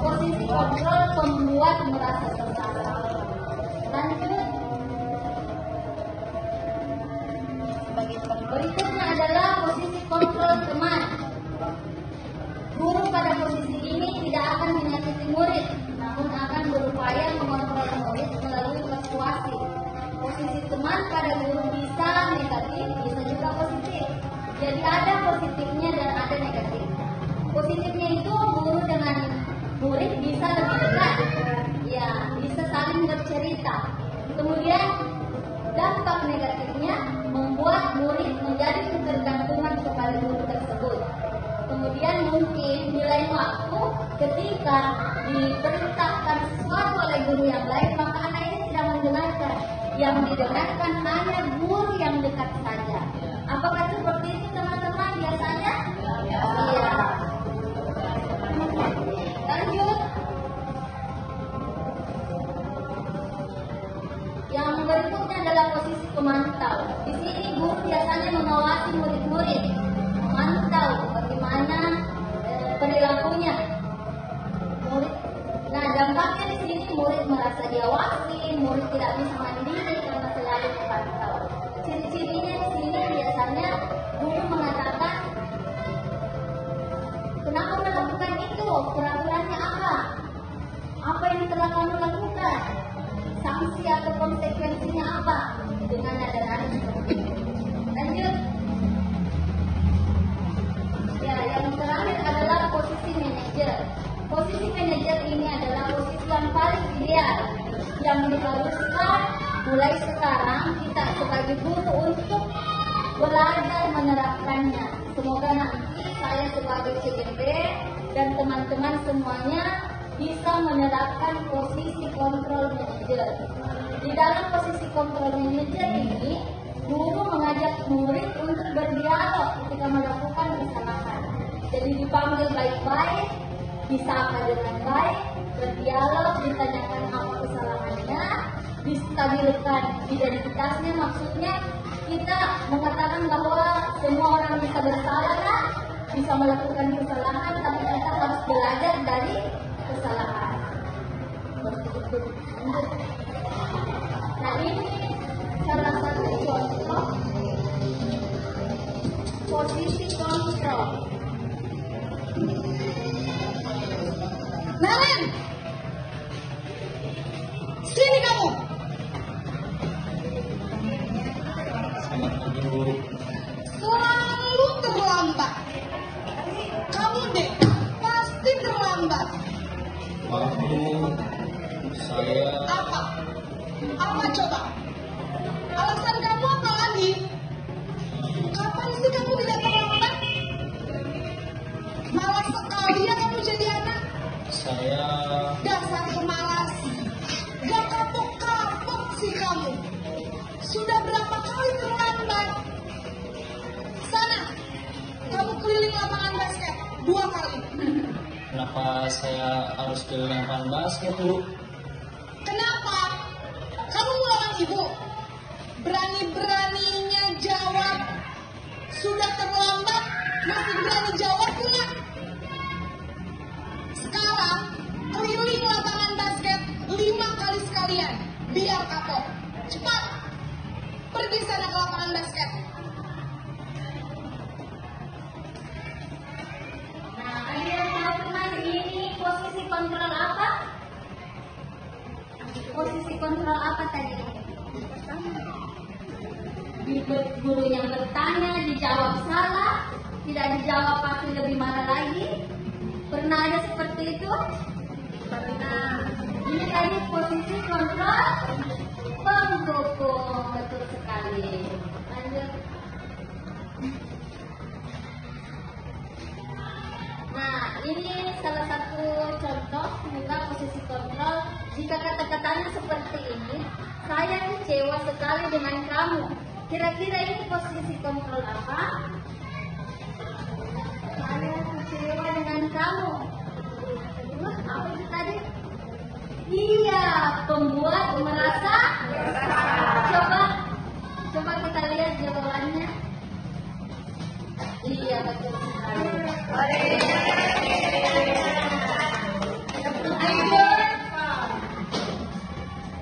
posisi kontrol pembuat merasa bersalah. Lanjut. Berikutnya adalah Cuman pada guru bisa negatif, bisa juga positif. Jadi ada positifnya dan ada negatifnya. Positifnya itu guru dengan murid bisa lebih dekat, ya bisa saling bercerita. Kemudian dampak negatifnya membuat murid menjadi ketergantungan kepada guru tersebut. Kemudian mungkin di lain waktu ketika diperintahkan sesuatu oleh guru yang lain, maka anak ini tidak mendengarkan. Yang didengarkan hanya guru yang dekat saja. Apakah seperti itu teman-teman biasanya? Iya. Lanjut. Yang berikutnya adalah posisi pemantau. Di sini guru biasanya mengawasi murid-murid, memantau bagaimana perilakunya murid. Nah, dampaknya di sini murid merasa diawasi, murid tidak bisa mandiri karena selalu dipantau. Ciri-cirinya di sini biasanya guru mengatakan, kenapa melakukan itu? Peraturannya apa? Apa yang telah kamu lakukan? Sanksi atau konsekuensinya apa? Dengan nada-nada seperti itu. Lanjut. Ya, yang terakhir adalah posisi manajer. Posisi manajer ini adalah posisi yang paling ideal, yang diharuskan mulai sekarang kita sebagai guru untuk belajar menerapkannya. Semoga nanti saya sebagai CGP dan teman-teman semuanya bisa menerapkan posisi kontrol manajer. Di dalam posisi kontrol manajer ini, guru mengajak murid untuk berdialog ketika melakukan kesalahan. Jadi dipanggil baik-baik, disapa dengan baik, berdialog, ditanyakan apa kesalahannya, distabilkan identitasnya. Maksudnya kita mengatakan bahwa semua orang bisa bersalah, bisa melakukan kesalahan, tapi kita harus belajar dari kesalahan. Nah, ini salah satu contoh posisi kontrol. Naren, sini kamu. Selalu terlambat. Kamu deh pasti terlambat. Waktu saya Apa? Apa coba? Alasan kamu apa lagi? Kapan sih kamu tidak terlambat? Malas sekali ya kamu jadi anak. saya Dasar pemalas. Gak kapok-kapok sih kamu. Sudah berapa kali terlambat? Sana, kamu keliling lapangan basket 2 kali. kenapa saya harus ke lapangan basket, Bu? Kenapa? Kamu melawan ibu. Berani-beraninya jawab. Sudah terlambat, masih berani jawab pula. Sekarang, keliling lapangan basket 5 kali sekalian. Biar kapok. Cepat. Pergi sana ke lapangan basket. Nah, ada yang tahu teman ini posisi kontrol apa? Posisi kontrol apa tadi? Guru yang bertanya dijawab salah, tidak dijawab pasti lebih marah lagi. Pernah ada seperti itu? Nah, ini tadi posisi kontrol pendukung, betul sekali. Lanjut. Nah, ini salah satu contoh juga posisi kontrol. Jika kata-katanya seperti ini, saya kecewa sekali dengan kamu. Kira-kira ini posisi kontrol apa? Saya kecewa dengan kamu. Apa itu tadi? Iya, pembuat merasa. Coba kita lihat jawabannya. Iya, betul sekali.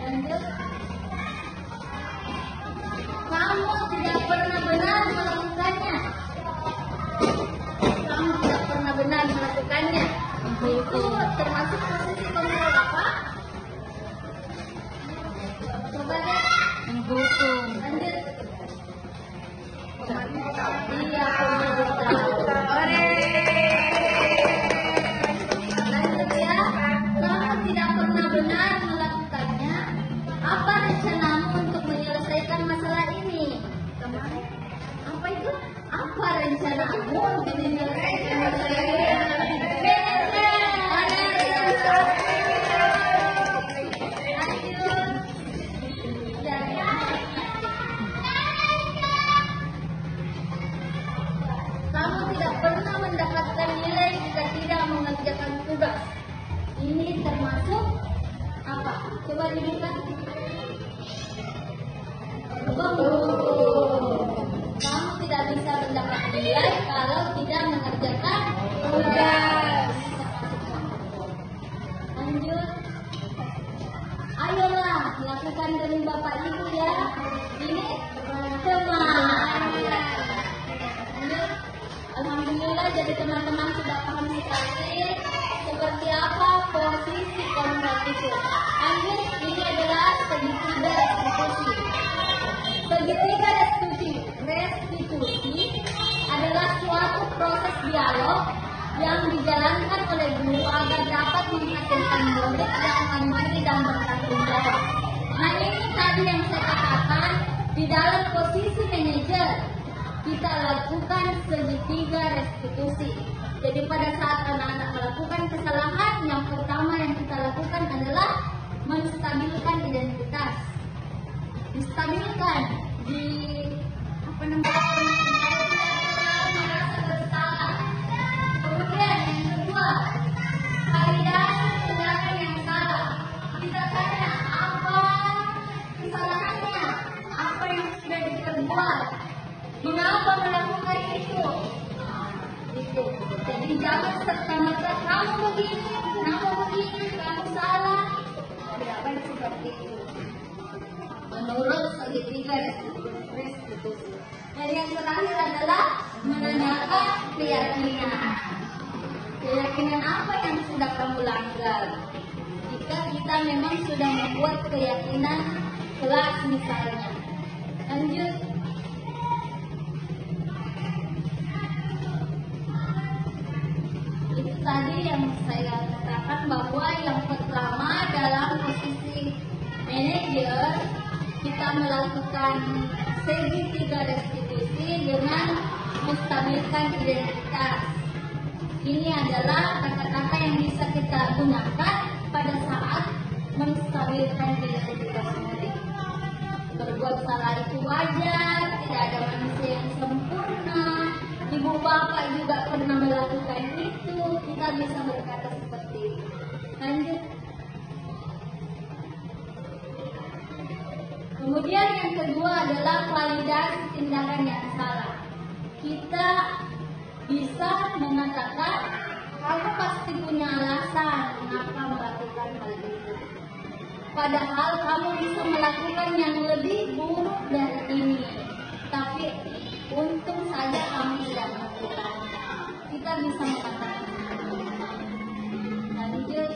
Lanjut. Kamu tidak pernah benar melakukannya. Kamu tidak pernah benar melakukannya. Itu termasuk posisi kontrol apa? Coba deh. Mendukung. Iya, lanjut ya. Kamu tidak pernah benar melakukannya. Apa rencanamu untuk menyelesaikan masalah ini? Apa itu? Apa rencanamu untuk menyelesaikan masalah ini? Kamu tidak pernah mendapatkan nilai jika tidak mengerjakan tugas. Ini termasuk apa? Coba dibuka. Kamu tidak bisa mendapat nilai kalau tidak mengerjakan tugas. Lanjut. Ayolah, lakukan demi Bapak Ibu ya. Ini teman. Alhamdulillah, jadi teman-teman sudah paham sekali seperti apa posisi kontrak itu. Lanjut, ini adalah segitiga restitusi. Segitiga restitusi adalah suatu proses dialog yang dijalankan oleh guru agar dapat menghasilkan murid yang mandiri dan bertanggung jawab. Nah, ini tadi yang saya katakan, di dalam posisi manajer kita lakukan segitiga restitusi. Jadi pada saat anak-anak melakukan kesalahan, yang pertama yang kita lakukan adalah menstabilkan identitas. Distabilkan di merasa bersalah. Kemudian yang kedua, validasi tindakan yang salah. Kita tanya apa kesalahannya, apa yang sudah diperbuat, mengapa melakukan itu. Gitu. Jadi jangan serta-merta kamu begini, kamu salah. Tidak baik seperti itu. Menurut segitiga restitusi. Dan yang terakhir adalah menanyakan keyakinan. Keyakinan apa yang sudah kamu langgar? Jika kita memang sudah membuat keyakinan kelas misalnya. Lanjut. Itu tadi yang saya katakan bahwa yang pertama dalam posisi manajer kita melakukan segitiga restitusi dengan menstabilkan identitas. Ini adalah kata-kata yang bisa kita gunakan pada saat menstabilkan identitas murid. Berbuat salah itu wajar, tidak ada manusia yang sempurna. Ibu bapak juga pernah melakukan itu, kita bisa berkata seperti itu. Lanjut. Kemudian yang kedua adalah validasi tindakan yang salah. Kita bisa mengatakan kamu pasti punya alasan mengapa melakukan hal itu. Padahal kamu bisa melakukan yang lebih buruk dari ini. Tapi untung saja kamu tidak melakukan. Kita bisa mengatakan. Lanjut.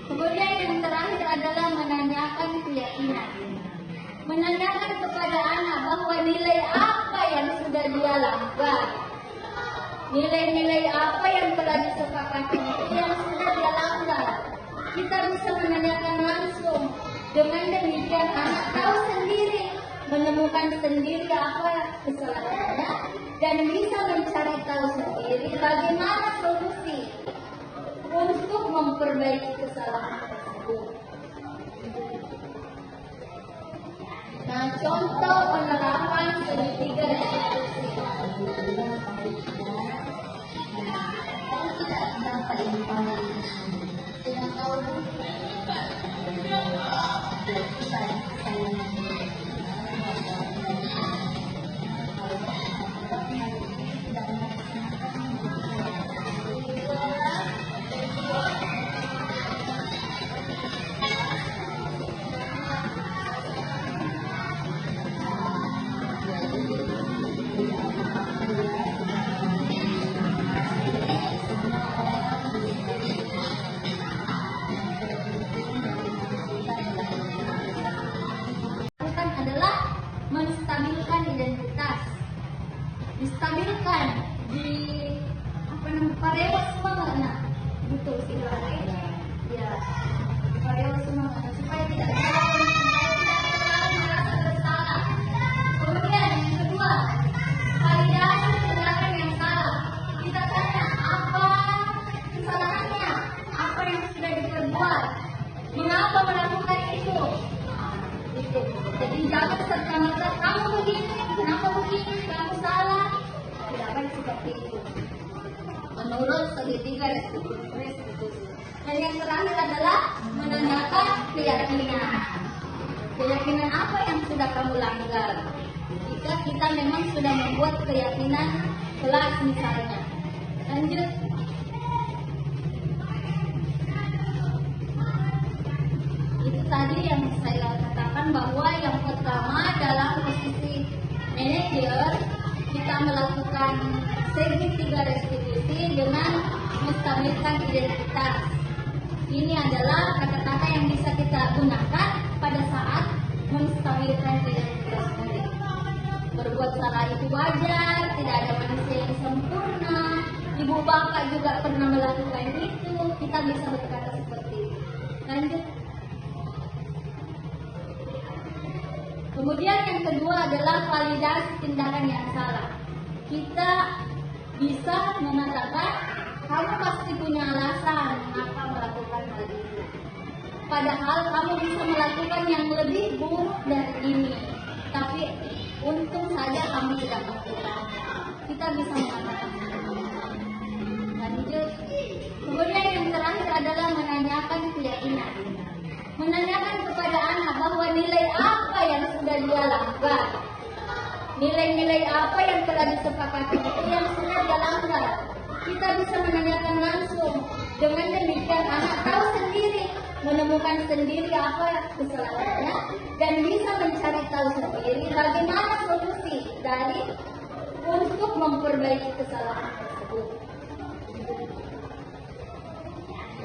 Kemudian yang terakhir adalah menanyakan keyakinan. Menanyakan kepada anak bahwa nilai apa yang sudah dia langgar. Nilai-nilai apa yang telah disepakati itu yang sudah dia langgar. Kita bisa menanyakan langsung. Dengan demikian anak tahu sendiri, menemukan sendiri apa kesalahannya, dan bisa mencari tahu sendiri bagaimana solusi untuk memperbaiki kesalahan tersebut. Nah, contoh penerapan segitiga restitusi. Tidak dapat dengan tahu distabilkan di parewas semangat, nah gitu sih ya, parewas semangat supaya tidak terlalu merasa bersalah. Kemudian yang kedua, validasi tindakan yang salah. Kita tanya apa kesalahannya, apa yang sudah diperbuat, mengapa melakukan itu. Gitu. Jadi jangan serta-merta kamu begini, kenapa begini, kamu salah. Tidak baik seperti itu. Menurut segitiga restitusi. Dan yang terakhir adalah menanyakan keyakinan. Keyakinan apa yang sudah kamu langgar? Jika kita memang sudah membuat keyakinan kelas misalnya. Lanjut. Itu tadi yang saya katakan bahwa yang pertama dalam posisi manajer kita melakukan segitiga restitusi dengan menstabilkan identitas. Ini adalah kata-kata yang bisa kita gunakan pada saat menstabilkan identitas murid. Berbuat salah itu wajar, tidak ada manusia yang sempurna. Ibu bapak juga pernah melakukan itu, kita bisa berkata seperti itu. Lanjut. Kemudian yang kedua adalah validasi tindakan yang salah. Kita bisa mengatakan kamu pasti punya alasan mengapa melakukan hal itu. Padahal kamu bisa melakukan yang lebih buruk dari ini. Tapi untung saja kamu tidak melakukan. Kita bisa mengatakan itu. Lanjut. Kemudian yang terakhir adalah menanyakan keyakinan. Menanyakan kepada anak bahwa nilai apa yang sudah dia langgar. Nilai-nilai apa yang telah disepakati itu yang sudah dia langgar. Kita bisa menanyakan langsung. Dengan demikian anak tahu sendiri, menemukan sendiri apa kesalahannya dan bisa mencari tahu sendiri bagaimana solusi dari untuk memperbaiki kesalahan tersebut.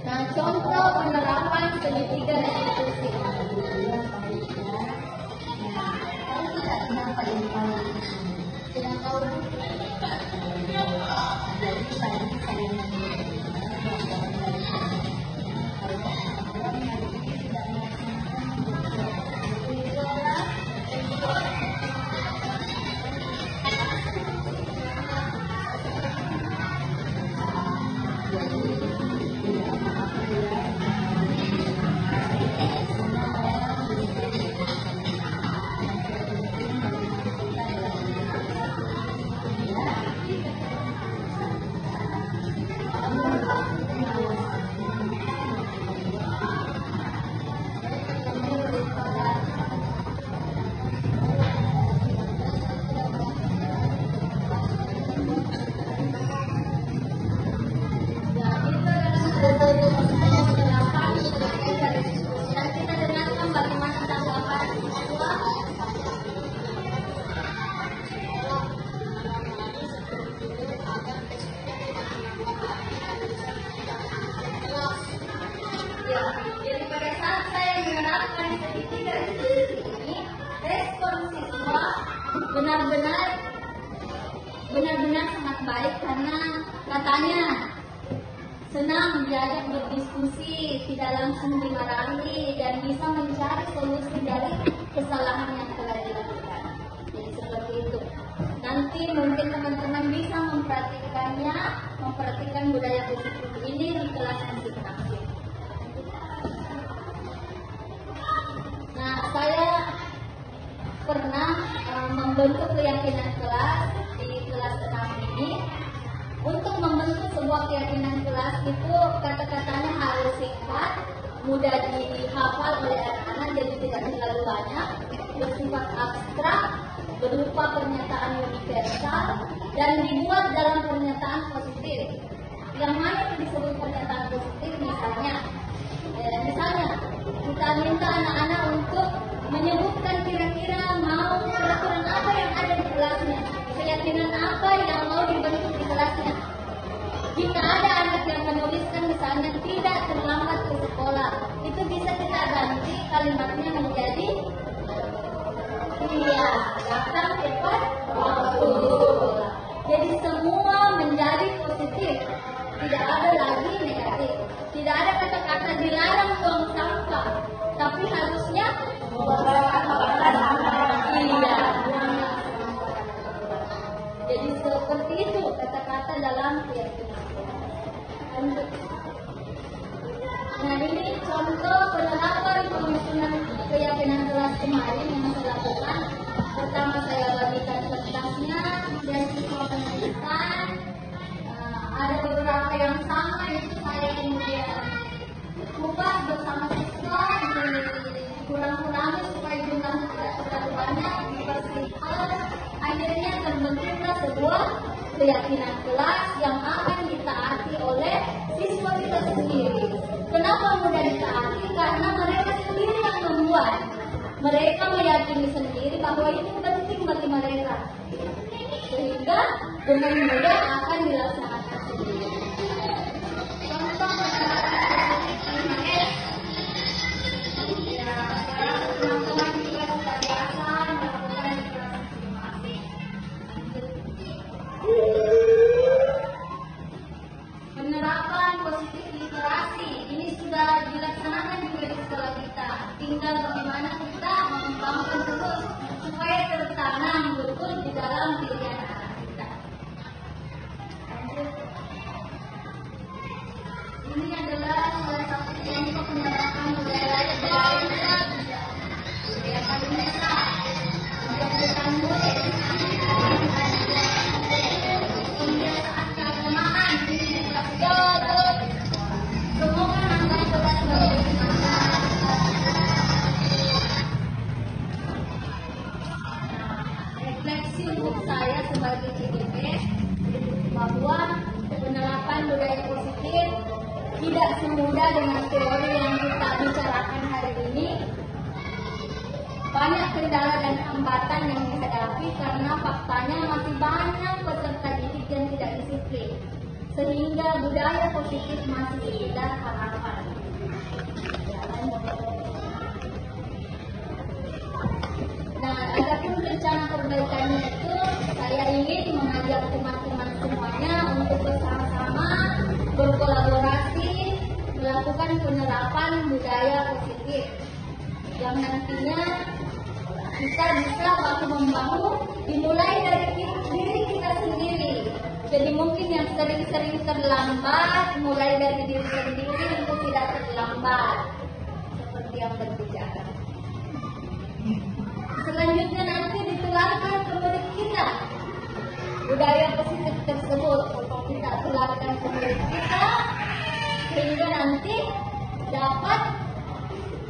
Nah, contoh penerapan segitiga restitusi. Sudah tahu? Jadi pada saat saya menerapkan segitiga restitusi ini, respon siswa benar-benar sangat baik karena katanya senang diajak berdiskusi, tidak langsung dimarahi dan bisa mencari solusi dari kesalahan yang telah dilakukan. Jadi seperti itu. Nanti mungkin teman-teman bisa memperhatikan budaya positif ini di kelas masing-masing. Nah, saya pernah membentuk keyakinan kelas di kelas 6 ini. Untuk membentuk sebuah keyakinan kelas itu kata-katanya harus singkat, mudah dihafal oleh anak-anak, jadi tidak terlalu banyak, bersifat abstrak, berupa pernyataan universal, dan dibuat dalam pernyataan positif. Yang mana yang disebut pernyataan positif misalnya kita minta anak-anak untuk menyebutkan kira-kira mau peraturan apa yang ada di kelasnya, keyakinan apa yang mau dibentuk di kelasnya. Jika ada anak yang menuliskan misalnya tidak terlambat ke sekolah, itu bisa kita ganti kalimatnya menjadi iya, datang tepat waktu. Seperti itu kata-kata dalam keyakinan. Nah, ini contoh penerapan penyusunan keyakinan kelas kemarin yang saya lakukan. Pertama saya bagikan kertasnya dan siswa penelitian. Ada beberapa yang sama itu saya kemudian ubah bersama siswa dikurang-kurangi supaya jumlahnya tidak terlalu banyak, dipersingkat. Akhirnya terbentuklah sebuah keyakinan kelas yang akan ditaati oleh siswa kita sendiri. Kenapa mudah ditaati? Karena mereka sendiri yang membuat. Mereka meyakini sendiri bahwa ini penting bagi mereka, sehingga dengan mudah akan dilaksanakan sendiri. Contoh teman-teman juga sudah biasa melakukan masing-masing. Penerapan positif literasi ini sudah dilaksanakan juga di sekolah kita. Tinggal bagaimana kita mengembangkan terus supaya tertanam betul di dalam pikiran anak kita. Ini adalah salah satu contoh penerapan budaya Indonesia. Kemudian murid, kebiasaan keagamaan, semoga nanti sudah refleksi untuk saya sebagai CDP bahwa penerapan budaya positif tidak semudah dengan teori yang kita bicarakan hari ini. Banyak kendala dan hambatan yang dihadapi karena faktanya masih banyak peserta didik yang tidak disiplin, sehingga budaya positif masih sekedar harapan. Nah, adapun rencana perbaikannya itu, saya ingin mengajak teman-teman semuanya untuk bersama-sama berkolaborasi melakukan penerapan budaya positif yang nantinya kita bisa bahu membahu dimulai dari diri kita sendiri. Jadi mungkin yang sering-sering terlambat, mulai dari diri sendiri untuk tidak terlambat, seperti yang berbicara. Selanjutnya nanti ditularkan ke murid kita budaya positif tersebut, untuk kita tularkan ke murid kita sehingga nanti dapat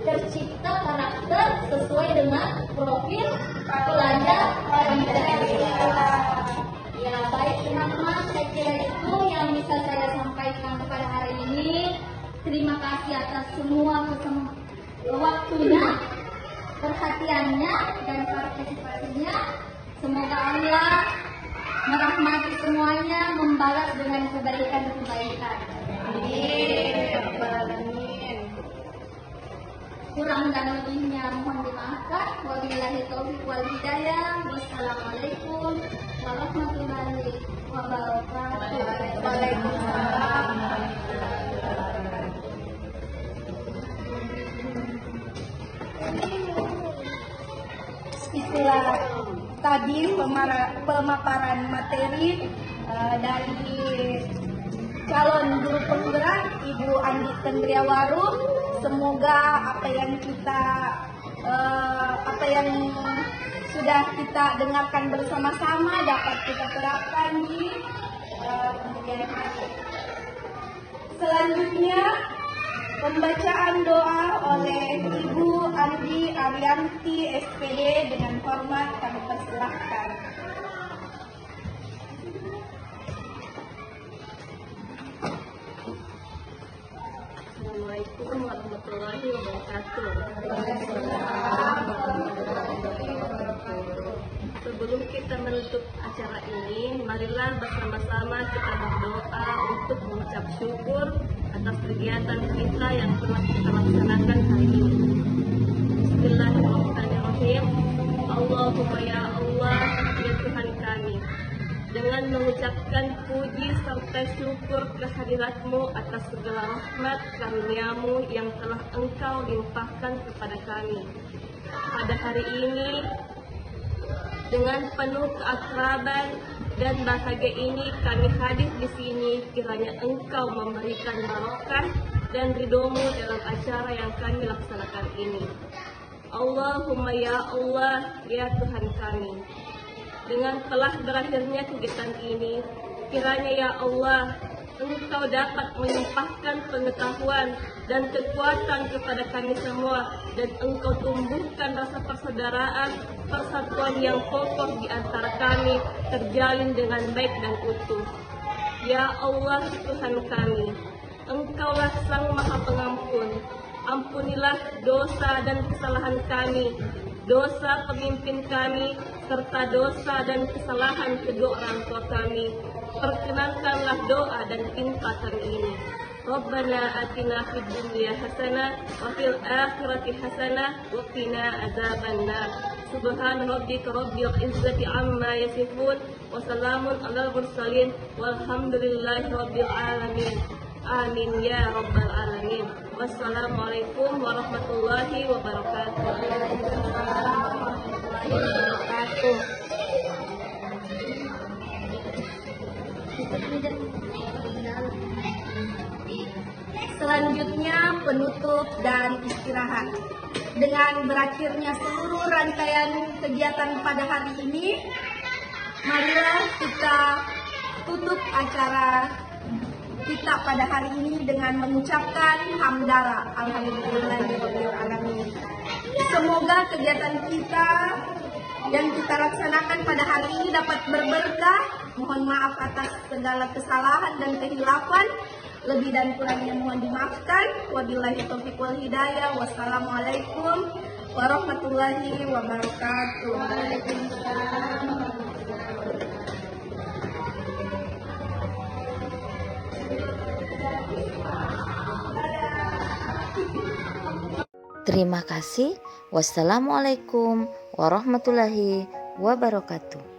tercipta karakter sesuai dengan profil pelajar yang kita. Ya baik teman-teman, saya kira itu yang bisa saya sampaikan pada hari ini. Terima kasih atas semua waktunya, perhatiannya dan partisipasinya. Semoga Allah merahmati semuanya, membalas dengan kebaikan-kebaikan. Amin. Kurang dan lebihnya mohon dimaafkan. Wabillahi taufiq wal hidayah. Wassalamualaikum warahmatullahi wabarakatuh. Waalaikumsalam. Itulah tadi pemaparan materi dari calon guru penggerak Ibu Andi Tendriawaru. Semoga apa yang sudah kita dengarkan bersama-sama dapat kita terapkan di kemudian hari. Selanjutnya pembacaan doa oleh Ibu Andi Arianti SPD dengan hormat kami persilahkan. Assalamualaikum warahmatullahi wabarakatuh. Sebelum kita menutup acara ini, marilah bersama-sama kita berdoa untuk mengucap syukur atas kegiatan kita yang telah kita laksanakan hari ini. Bismillahirrahmanirrahim. Allahumma ya Allah, ya Tuhan kami, dengan mengucapkan puji serta syukur kehadirat-Mu atas segala rahmat karunia-Mu yang telah Engkau limpahkan kepada kami. Pada hari ini dengan penuh keakraban dan bahagia ini kami hadir di sini kiranya Engkau memberikan barokah dan ridhomu dalam acara yang kami laksanakan ini. Allahumma ya Allah, ya Tuhan kami, dengan telah berakhirnya kegiatan ini, kiranya ya Allah, Engkau dapat melimpahkan pengetahuan dan kekuatan kepada kami semua, dan Engkau tumbuhkan rasa persaudaraan, persatuan yang kokoh di antara kami, terjalin dengan baik dan utuh. Ya Allah Tuhan kami, Engkaulah Sang Maha Pengampun. Ampunilah dosa dan kesalahan kami, dosa pemimpin kami, serta dosa dan kesalahan kedua orang tua kami. Perkenankanlah doa dan pinta kami ini. Rabbana atina fid dunya hasanah wa fil akhirati hasanah wa qina adzabannar. Subhana rabbika rabbil izzati amma yasifun wa salamun alal mursalin walhamdulillahi rabbil alamin. Amin ya rabbal alamin. Wassalamualaikum warahmatullahi wabarakatuh. Selanjutnya penutup dan istirahat. Dengan berakhirnya seluruh rangkaian kegiatan pada hari ini, marilah kita tutup acara kita pada hari ini dengan mengucapkan hamdala. Alhamdulillahirobbilalamin. Semoga kegiatan kita yang kita laksanakan pada hari ini dapat berberkah. Mohon maaf atas segala kesalahan dan kehilafan. Lebih dan kurangnya mohon dimaafkan. Wabillahi taufiq wal hidayah. Wassalamualaikum warahmatullahi wabarakatuh. Terima kasih. Wassalamualaikum warahmatullahi wabarakatuh.